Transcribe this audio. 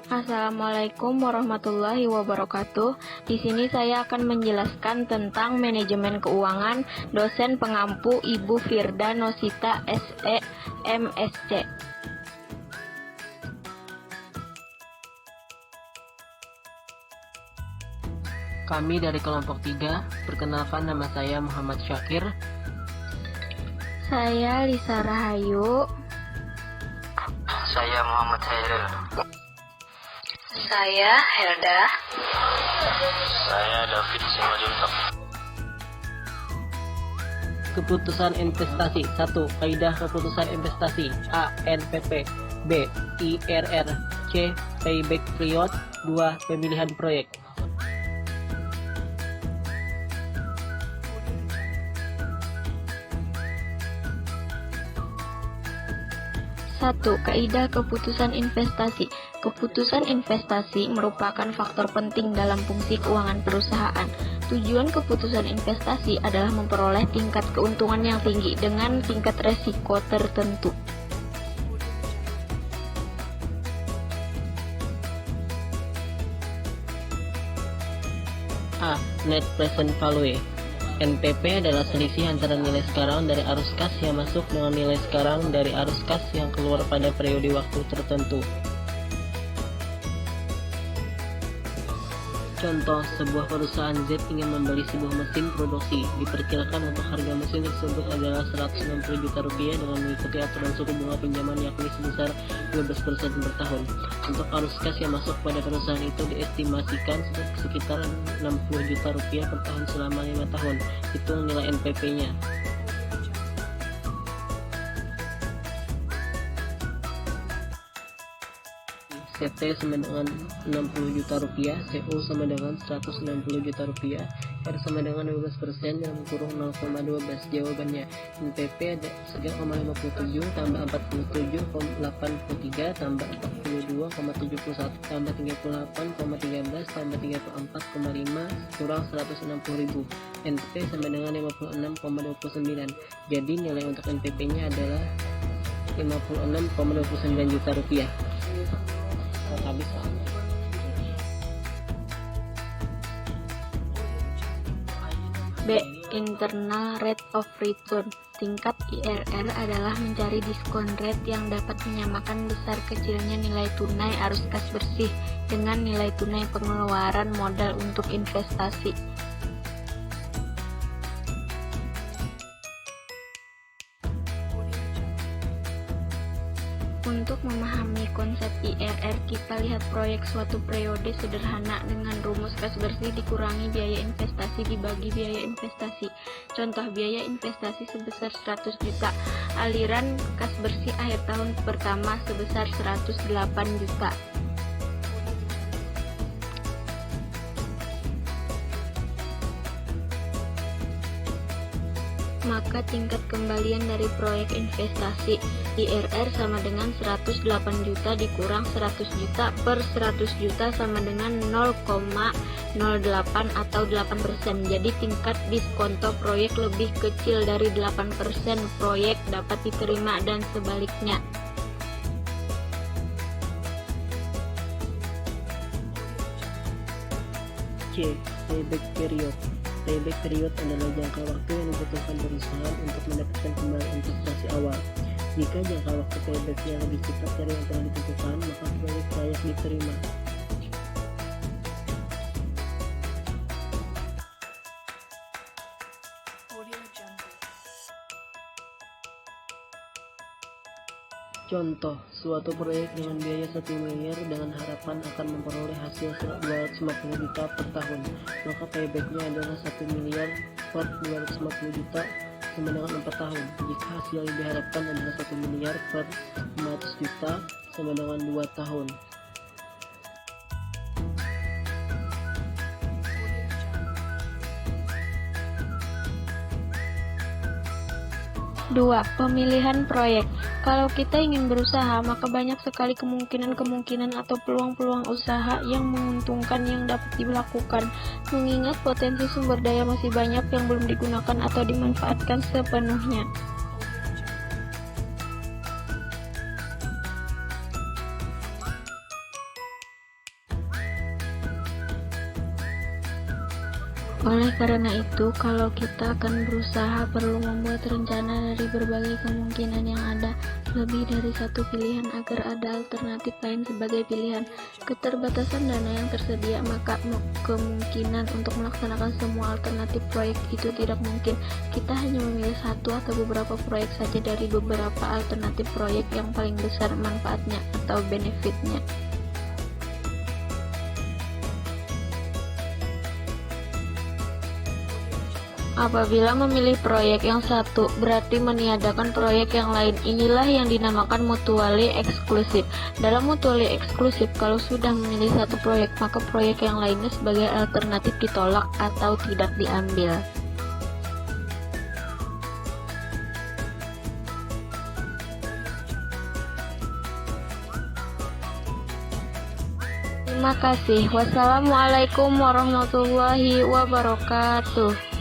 Assalamualaikum warahmatullahi wabarakatuh. Di sini saya akan menjelaskan tentang manajemen keuangan, dosen pengampu Ibu Firda Nosita SE, MSc. Kami dari kelompok 3, perkenalkan nama saya Muhammad Syakir. Saya Lisa Rahayu. Saya Muhammad Hairil. Saya Helda. Saya David Simajuntak. Keputusan investasi. 1. Kaidah keputusan investasi. A. NPP. B. IRR. C. Payback period. 2. Pemilihan proyek. Satu, kaidah keputusan investasi. Keputusan investasi merupakan faktor penting dalam fungsi keuangan perusahaan. Tujuan keputusan investasi adalah memperoleh tingkat keuntungan yang tinggi dengan tingkat resiko tertentu. A. Net present value. NPP adalah selisih antara nilai sekarang dari arus kas yang masuk dengan nilai sekarang dari arus kas yang keluar pada periode waktu tertentu. Contoh, sebuah perusahaan Z ingin membeli sebuah mesin produksi. Diperkirakan untuk harga mesin tersebut adalah Rp160 juta dengan mengikuti aturan suku bunga pinjaman yakni sebesar 12% per tahun. Untuk arus kas yang masuk pada perusahaan itu diestimasikan sekitar Rp60 juta per tahun selama 5 tahun. Hitung nilai NPP-nya. CT sama dengan Rp60 juta, CO sama dengan Rp160 juta, R sama dengan 12% yang kurung 0,12. Jawabannya, NPP ada 3,57 tambah 47,83 tambah 42,71 tambah 38,13 tambah 34,5 kurang 160.000. NPP sama dengan 56,29. Jadi nilai untuk NPP-nya adalah Rp56,29 juta. Bisa. B. Internal rate of return. Tingkat IRR adalah mencari diskon rate yang dapat menyamakan besar kecilnya nilai tunai arus kas bersih dengan nilai tunai pengeluaran modal untuk investasi. Untuk memahami konsep IRR, kita lihat proyek suatu periode sederhana dengan rumus kas bersih dikurangi biaya investasi dibagi biaya investasi. Contoh, biaya investasi sebesar 100 juta. Aliran kas bersih akhir tahun pertama sebesar 108 juta. Maka tingkat kembalian dari proyek investasi IRR sama dengan 108 juta dikurang 100 juta per 100 juta sama dengan 0,08 atau 8%. Jadi tingkat diskonto proyek lebih kecil dari 8% proyek dapat diterima dan sebaliknya. C. Payback period. Payback period adalah jangka waktu yang dibutuhkan perusahaan untuk mendapatkan kembali investasi awal. Jika jangka waktu paybacknya lebih cepat dari yang telah ditentukan, maka proyek layak diterima. Contoh, suatu proyek dengan biaya 1 miliar dengan harapan akan memperoleh hasil 250 juta per tahun, maka paybacknya adalah 1 miliar per 250 juta sama dengan 4 tahun. Jika hasil yang diharapkan adalah 1 miliar per 500 juta sama dengan 2 tahun. 2. Pemilihan proyek. Kalau kita ingin berusaha, maka banyak sekali kemungkinan atau peluang-peluang usaha yang menguntungkan yang dapat dilakukan. Mengingat potensi sumber daya masih banyak yang belum digunakan atau dimanfaatkan sepenuhnya. Oleh karena itu, kalau kita akan berusaha, perlu membuat rencana dari berbagai kemungkinan yang ada, lebih dari satu pilihan agar ada alternatif lain sebagai pilihan. Keterbatasan dana yang tersedia, maka kemungkinan untuk melaksanakan semua alternatif proyek itu tidak mungkin. Kita hanya memilih satu atau beberapa proyek saja dari beberapa alternatif proyek yang paling besar manfaatnya atau benefitnya. Apabila memilih proyek yang satu, berarti meniadakan proyek yang lain. Inilah yang dinamakan mutually eksklusif. Dalam mutually eksklusif, kalau sudah memilih satu proyek, maka proyek yang lainnya sebagai alternatif ditolak atau tidak diambil. Terima kasih. Wassalamualaikum warahmatullahi wabarakatuh.